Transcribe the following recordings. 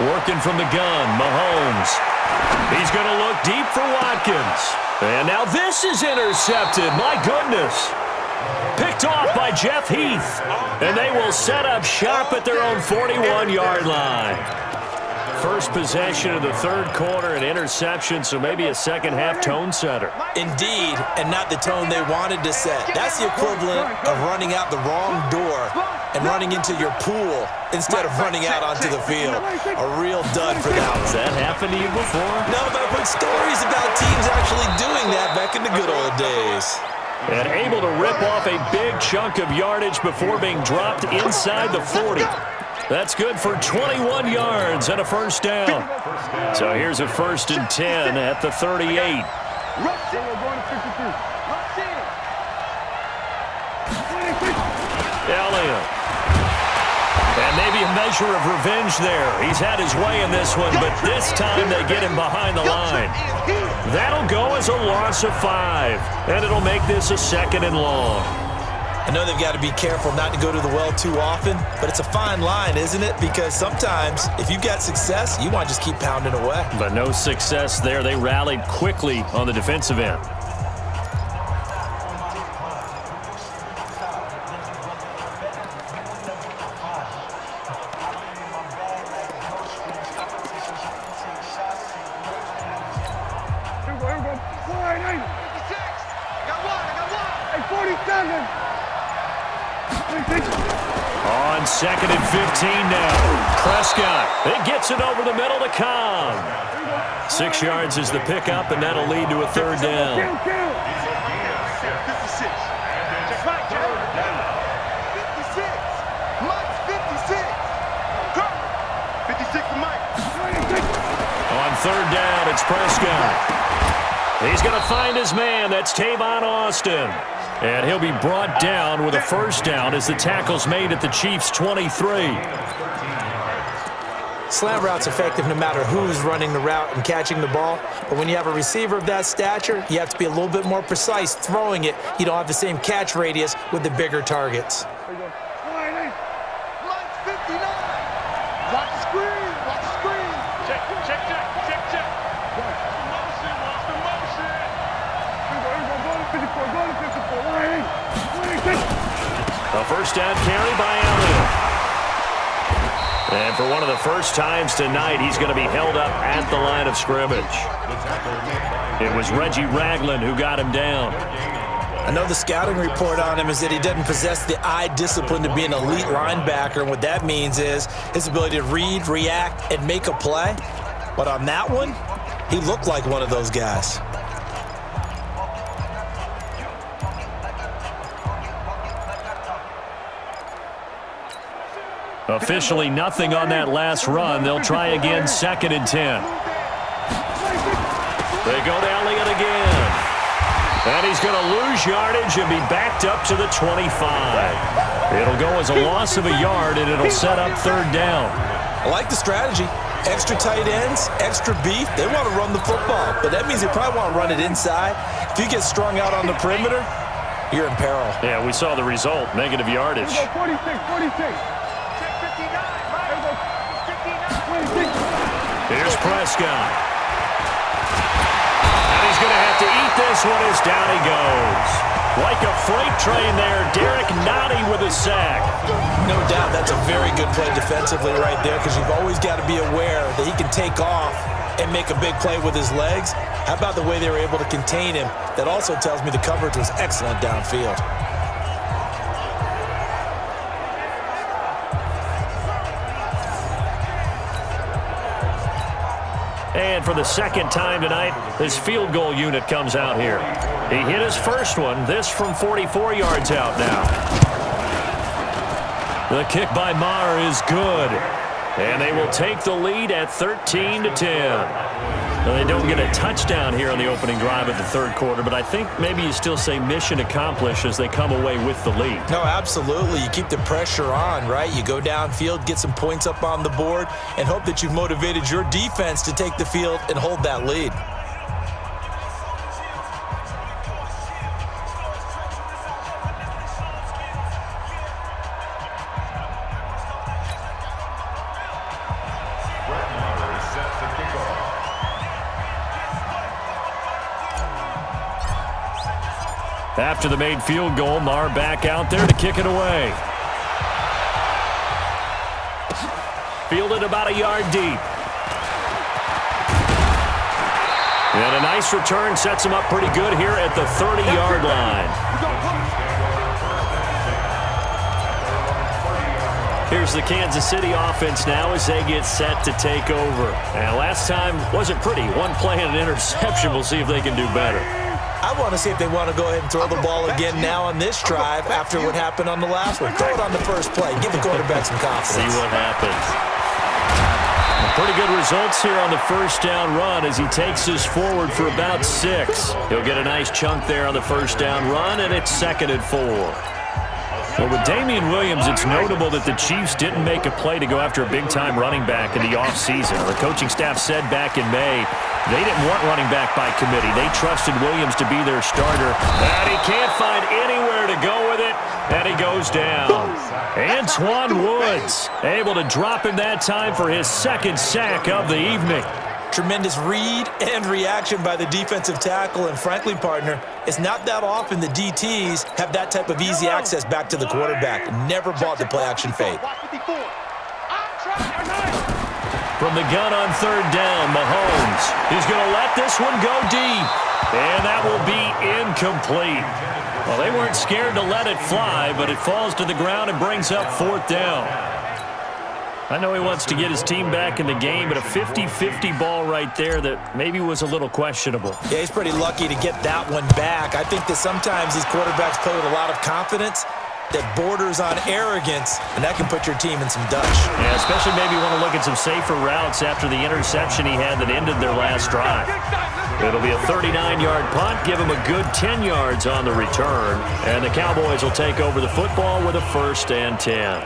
Working from the gun, Mahomes. He's going to look deep for Watkins. And now this is intercepted. My goodness. Picked off by Jeff Heath. And they will set up shop at their own 41-yard line. First possession of the third quarter, an interception, so maybe a second-half tone setter. Indeed, and not the tone they wanted to set. That's the equivalent of running out the wrong door and running into your pool instead of running out onto the field. A real dud for that one. Has that happened to you before? No, but I've heard stories about teams actually doing that back in the good old days. And able to rip off a big chunk of yardage before being dropped inside the 40. That's good for 21 yards and a first down. So here's a 1st and 10 at the 38. Elliott. And maybe a measure of revenge there. He's had his way in this one, but this time they get him behind the line. That'll go as a loss of 5, and it'll make this a 2nd and long. I know they've got to be careful not to go to the well too often, but it's a fine line, isn't it? Because sometimes, if you've got success, you want to just keep pounding away. But no success there. They rallied quickly on the defensive end. On 2nd and 15 now. Prescott. It gets it over the middle to Cobb. 6 yards is the pickup, and that'll lead to a 3rd down. On 3rd down, it's Prescott. He's going to find his man. That's Tavon Austin. And he'll be brought down with a 1st down as the tackle's made at the Chiefs' 23. Slant route's effective no matter who's running the route and catching the ball. But when you have a receiver of that stature, you have to be a little bit more precise throwing it. You don't have the same catch radius with the bigger targets. A 1st down carry by Elliott. And for one of the first times tonight, he's going to be held up at the line of scrimmage. It was Reggie Ragland who got him down. I know the scouting report on him is that he doesn't possess the eye discipline to be an elite linebacker, and what that means is his ability to read, react, and make a play. But on that one, he looked like one of those guys. Officially nothing on that last run. They'll try again, 2nd and 10. They go to Elliott again. And he's going to lose yardage and be backed up to the 25. It'll go as a loss of a yard, and it'll set up 3rd down. I like the strategy. Extra tight ends, extra beef. They want to run the football, but that means they probably want to run it inside. If you get strung out on the perimeter, you're in peril. Yeah, we saw the result, negative yardage. 46. Here's Prescott. And he's going to have to eat this one as down he goes. Like a freight train there, Derek Nottie with a sack. No doubt that's a very good play defensively right there, because you've always got to be aware that he can take off and make a big play with his legs. How about the way they were able to contain him? That also tells me the coverage was excellent downfield. And for the 2nd time tonight, his field goal unit comes out here. He hit his first one, this from 44 yards out now. The kick by Maher is good. And they will take the lead at 13-10. Now, they don't get a touchdown here on the opening drive of the 3rd quarter, but I think maybe you still say mission accomplished as they come away with the lead. No, absolutely. You keep the pressure on, right? You go downfield, get some points up on the board, and hope that you've motivated your defense to take the field and hold that lead. After the made field goal, Maher back out there to kick it away. Fielded about a yard deep. And a nice return sets him up pretty good here at the 30-yard line. Here's the Kansas City offense now as they get set to take over. And last time wasn't pretty. One play and an interception. We'll see if they can do better. I want to see if they want to go ahead and throw the ball again now on this drive after what happened on the last one. Throw it on the first play. Give the quarterback some confidence. See what happens. Pretty good results here on the first down run as he takes this forward for about 6. He'll get a nice chunk there on the first down run, and it's 2nd and 4. Well, with Damian Williams, it's notable that the Chiefs didn't make a play to go after a big-time running back in the offseason. The coaching staff said back in May they didn't want running back by committee. They trusted Williams to be their starter, and he can't find anywhere to go with it, and he goes down. Antoine Woods able to drop him that time for his 2nd sack of the evening. Tremendous read and reaction by the defensive tackle, and frankly, partner, it's not that often the DTs have that type of easy access back to the quarterback. Never bought the play-action fade. From the gun on 3rd down, Mahomes. He's going to let this one go deep, and that will be incomplete. Well, they weren't scared to let it fly, but it falls to the ground and brings up 4th down. I know he wants to get his team back in the game, but a 50-50 ball right there that maybe was a little questionable. Yeah, he's pretty lucky to get that one back. I think that sometimes these quarterbacks play with a lot of confidence that borders on arrogance, and that can put your team in some dutch. Yeah, especially maybe want to look at some safer routes after the interception he had that ended their last drive. It'll be a 39-yard punt, give him a good 10 yards on the return, and the Cowboys will take over the football with a 1st and 10.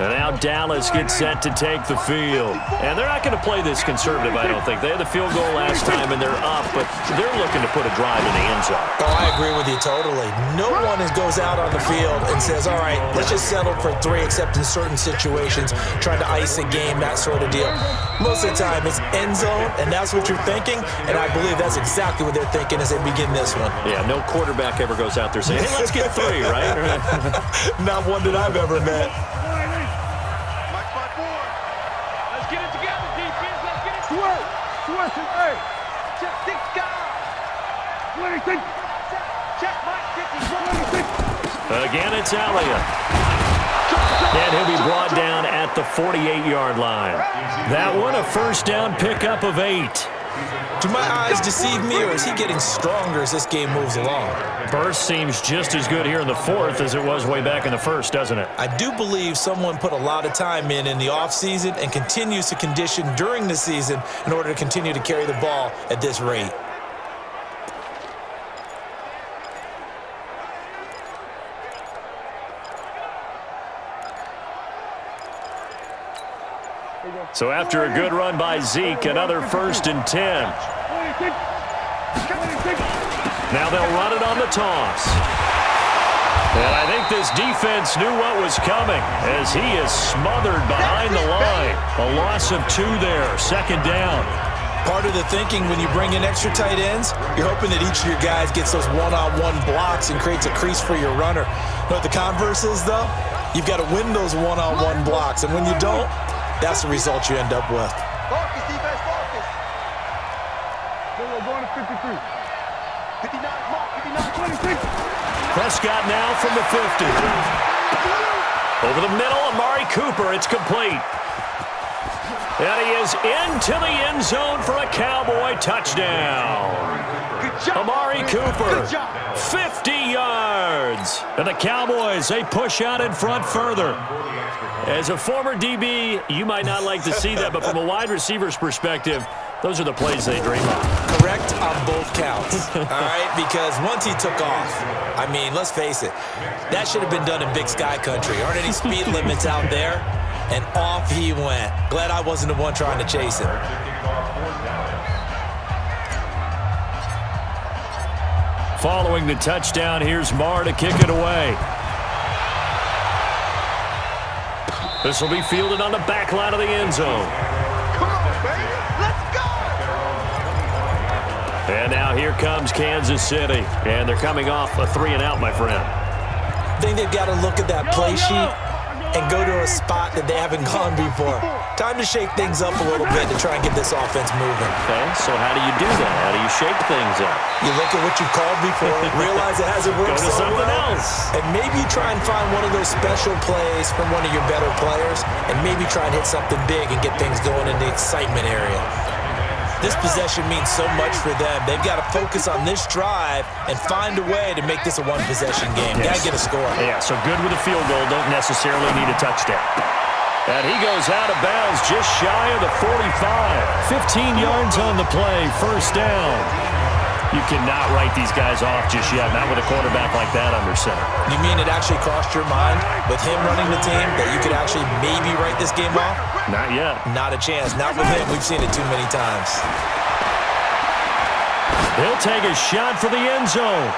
And now Dallas gets set to take the field. And they're not going to play this conservative, I don't think. They had the field goal last time, and they're up, but they're looking to put a drive in the end zone. Oh, I agree with you totally. No one goes out on the field and says, all right, let's just settle for 3, except in certain situations, trying to ice a game, that sort of deal. Most of the time, it's end zone, and that's what you're thinking, and I believe that's exactly what they're thinking as they begin this one. Yeah, no quarterback ever goes out there saying, hey, let's get 3, right? Not one that I've ever met. Again, it's Elliott. And he'll be brought down at the 48-yard line. That one, a 1st down pickup of 8. Do my eyes deceive me, or is he getting stronger as this game moves along? Burst seems just as good here in the 4th as it was way back in the 1st, doesn't it? I do believe someone put a lot of time in the offseason and continues to condition during the season in order to continue to carry the ball at this rate. So after a good run by Zeke, another 1st and 10. Now they'll run it on the toss. And I think this defense knew what was coming as he is smothered behind the line. A loss of 2 there, 2nd down. Part of the thinking when you bring in extra tight ends, you're hoping that each of your guys gets those one-on-one blocks and creates a crease for your runner. You know what the converse is, though? You've got to win those one-on-one blocks, and when you don't, that's the result you end up with. Focus, defense, focus. We're going to 53. 59, mark, 59, 26. Prescott now from the 50. Over the middle, Amari Cooper, it's complete. And he is into the end zone for a Cowboy touchdown. Amari Cooper, 50 yards. And the Cowboys, they push out in front further. As a former DB, you might not like to see that, but from a wide receiver's perspective, those are the plays they dream of. Correct on both counts, all right? Because once he took off, I mean, let's face it, that should have been done in Big Sky Country. Aren't any speed limits out there? And off he went. Glad I wasn't the one trying to chase him. Following the touchdown, here's Maher to kick it away. This will be fielded on the back line of the end zone. Come on, baby. Let's go. And now here comes Kansas City. And they're coming off a 3-and-out, my friend. I think they've got to look at that play sheet and go to a spot that they haven't gone before. Time to shake things up a little bit to try and get this offense moving. Okay, so how do you do that? How do you shake things up? You look at what you called before, realize it hasn't worked Go to so something well, else. and maybe you try and find one of those special plays from one of your better players, and maybe try and hit something big and get things going in the excitement area. This possession means so much for them. They've got to focus on this drive and find a way to make this a one-possession game. Yes. Got to get a score. Yeah, so good with a field goal. Don't necessarily need a touchdown. And he goes out of bounds just shy of the 45. 15 yards on the play, first down. You cannot write these guys off just yet, not with a quarterback like that under center. You mean it actually crossed your mind with him running the team that you could actually maybe write this game off? Not yet. Not a chance. Not with him. We've seen it too many times. He'll take a shot for the end zone.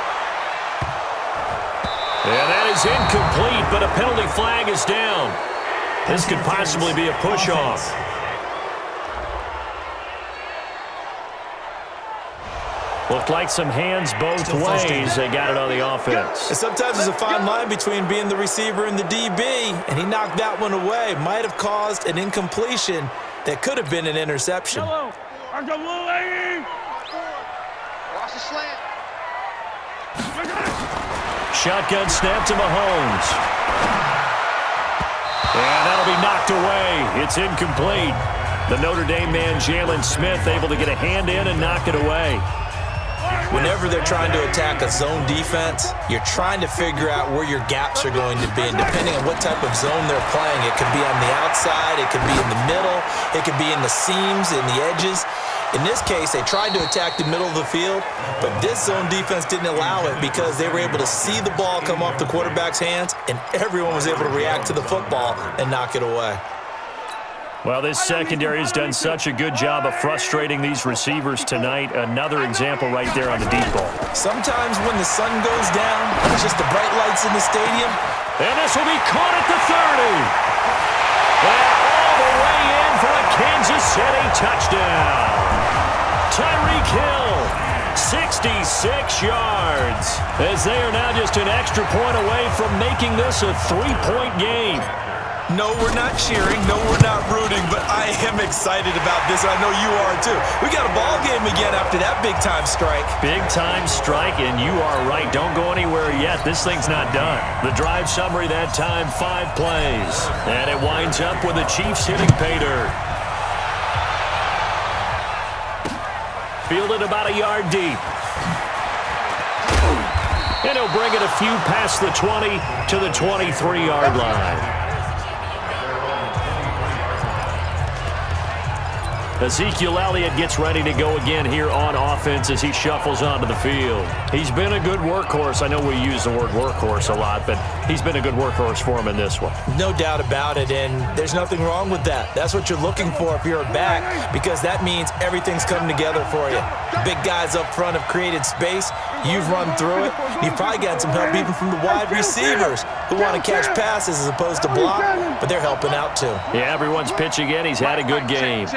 And that is incomplete, but a penalty flag is down. This could possibly be a push-off. Looked like some hands both ways. They got it on the offense. And sometimes there's a fine line between being the receiver and the DB, and he knocked that one away. Might have caused an incompletion that could have been an interception. Watch the slant. Shotgun snap to Mahomes. And that'll be knocked away. It's incomplete. The Notre Dame man, Jalen Smith, able to get a hand in and knock it away. Whenever they're trying to attack a zone defense, you're trying to figure out where your gaps are going to be. And depending on what type of zone they're playing, it could be on the outside, it could be in the middle, it could be in the seams, in the edges. In this case, they tried to attack the middle of the field, but this zone defense didn't allow it because they were able to see the ball come off the quarterback's hands, and everyone was able to react to the football and knock it away. Well, this secondary has done such a good job of frustrating these receivers tonight. Another example right there on the deep ball. Sometimes when the sun goes down, it's just the bright lights in the stadium. And this will be caught at the 30. And all the way in for a Kansas City touchdown. Tyreek Hill, 66 yards. As they are now just an extra point away from making this a 3-point game. No, we're not cheering. No, we're not rooting, but I am excited about this. I know you are too. We got a ball game again after that big-time strike. Big-time strike, and you are right. Don't go anywhere yet. This thing's not done. The drive summary that time, 5 plays. And it winds up with the Chiefs hitting pay dirt. Fielded about a yard deep. And he'll bring it a few past the 20 to the 23-yard line. Ezekiel Elliott gets ready to go again here on offense as he shuffles onto the field. He's been a good workhorse. I know we use the word workhorse a lot, but he's been a good workhorse for him in this one. No doubt about it, and there's nothing wrong with that. That's what you're looking for if you're a back, because that means everything's come together for you. Big guys up front have created space. You've run through it. You've probably got some help even from the wide receivers who want to catch passes as opposed to block, but they're helping out too. Yeah, everyone's pitching in. He's had a good game.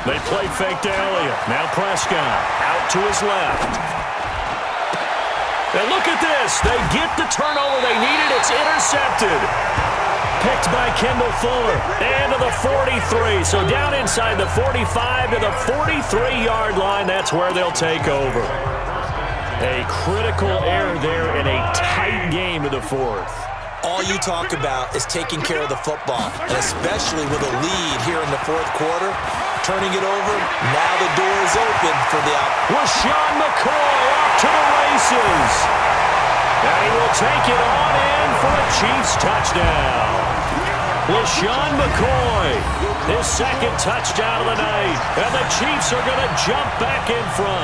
They play fake to Elliott. Now Prescott out to his left. And look at this. They get the turnover they needed. It's intercepted. Picked by Kendall Fuller. And to the 43. So down inside the 45 to the 43-yard line. That's where they'll take over. A critical error there in a tight game to the 4th. All you talk about is taking care of the football, and especially with a lead here in the 4th quarter, turning it over, now the door is open for the out. LaShawn McCoy off to the races. And he will take it on in for a Chiefs touchdown. LaShawn McCoy, his 2nd touchdown of the night, and the Chiefs are going to jump back in front.